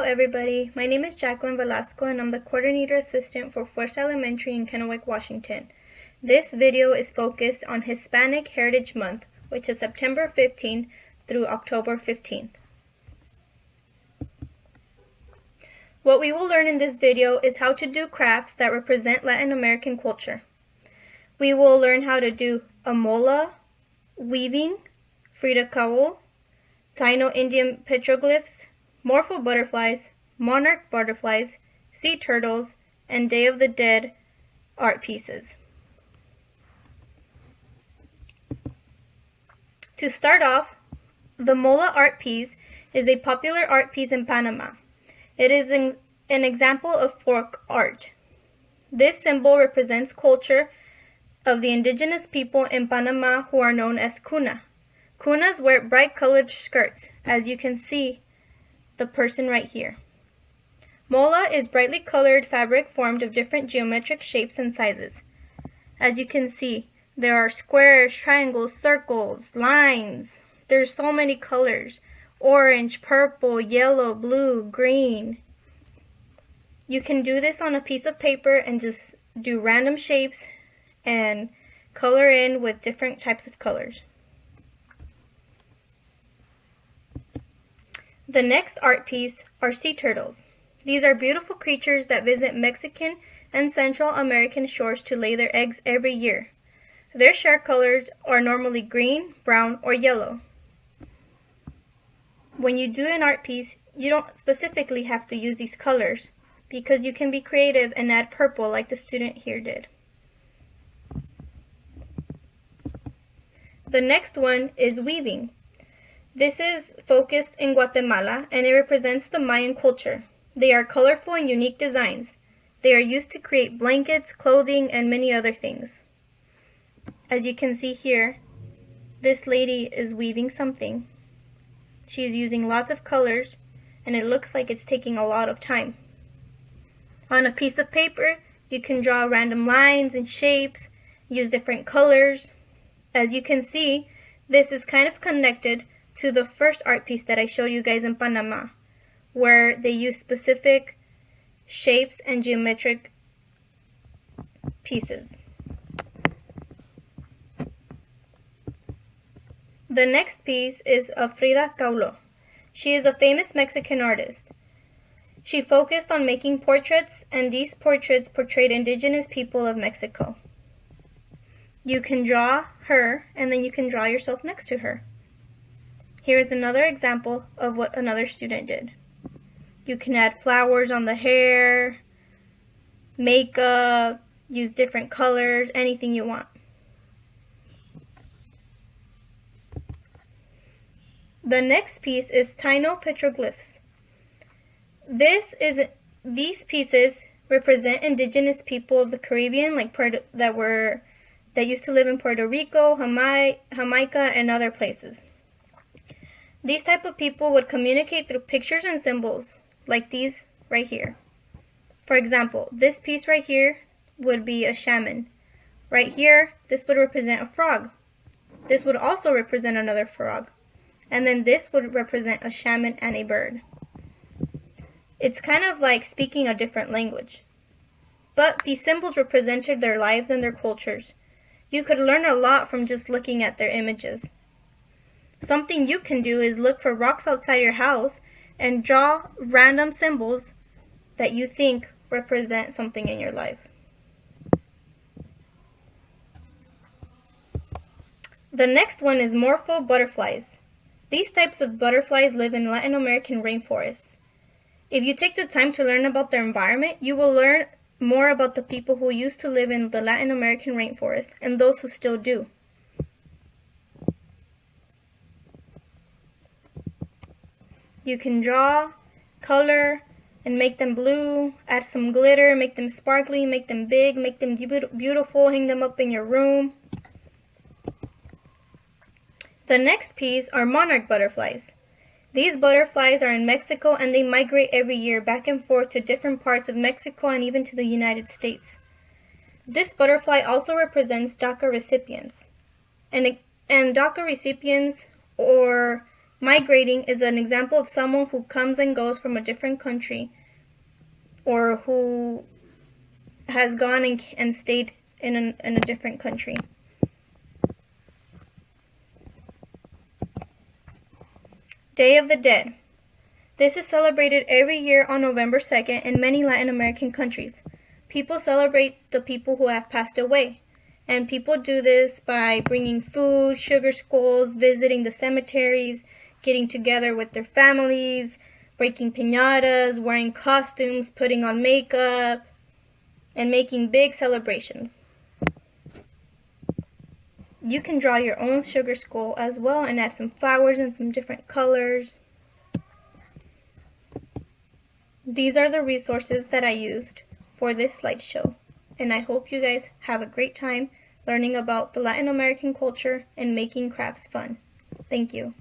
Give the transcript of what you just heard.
everybody. My name is Jacqueline Velasco and I'm the Coordinator Assistant for Fuerza Elementary in Kennewick, Washington. This video is focused on Hispanic Heritage Month, which is September 15th through October 15th. What we will learn in this video is how to do crafts that represent Latin American culture. We will learn how to do a Mola, weaving, Frida Kahlo, Tyno Indian petroglyphs, morpho butterflies, monarch butterflies, sea turtles, and Day of the Dead art pieces. To start off, the Mola art piece is a popular art piece in Panama. It is an example of folk art. This symbol represents culture of the indigenous people in Panama who are known as Kuna. Kunas wear bright colored skirts, as you can see the person right here. Mola is brightly colored fabric formed of different geometric shapes and sizes. As you can see, there are squares, triangles, circles, lines. There's so many colors: orange, purple, yellow, blue, green. You can do this on a piece of paper and just do random shapes and color in with different types of colors. The next art piece are sea turtles. These are beautiful creatures that visit Mexican and Central American shores to lay their eggs every year. Their shell colors are normally green, brown, or yellow. When you do an art piece, you don't specifically have to use these colors because you can be creative and add purple like the student here did. The next one is weaving. This is focused in Guatemala and it represents the Mayan culture. They are colorful and unique designs. They are used to create blankets, clothing, and many other things. As you can see here, this lady is weaving something. She is using lots of colors and it looks like it's taking a lot of time. On a piece of paper, you can draw random lines and shapes, use different colors. As you can see, this is kind of connected to the first art piece that I showed you guys in Panama, where they use specific shapes and geometric pieces. The next piece is of Frida Kahlo. She is a famous Mexican artist. She focused on making portraits, and these portraits portrayed indigenous people of Mexico. You can draw her, and then you can draw yourself next to her. Here is another example of what another student did. You can add flowers on the hair, makeup, use different colors, anything you want. The next piece is Tyno petroglyphs. These pieces represent indigenous people of the Caribbean, like that used to live in Puerto Rico, Jamaica, and other places. These type of people would communicate through pictures and symbols, like these right here. For example, this piece right here would be a shaman. Right here, this would represent a frog. This would also represent another frog. And then this would represent a shaman and a bird. It's kind of like speaking a different language. But these symbols represented their lives and their cultures. You could learn a lot from just looking at their images. Something you can do is look for rocks outside your house and draw random symbols that you think represent something in your life. The next one is morpho butterflies. These types of butterflies live in Latin American rainforests. If you take the time to learn about their environment, you will learn more about the people who used to live in the Latin American rainforest and those who still do. You can draw, color, and make them blue, add some glitter, make them sparkly, make them big, make them beautiful, hang them up in your room. The next piece are monarch butterflies. These butterflies are in Mexico and they migrate every year back and forth to different parts of Mexico and even to the United States. This butterfly also represents DACA recipients. And DACA recipients or Migrating is an example of someone who comes and goes from a different country, or who has gone and stayed in a different country. Day of the Dead. This is celebrated every year on November 2nd in many Latin American countries. People celebrate the people who have passed away, and people do this by bringing food, sugar skulls, visiting the cemeteries, getting together with their families, breaking piñatas, wearing costumes, putting on makeup, and making big celebrations. You can draw your own sugar skull as well and add some flowers and some different colors. These are the resources that I used for this slideshow, and I hope you guys have a great time learning about the Latin American culture and making crafts fun. Thank you.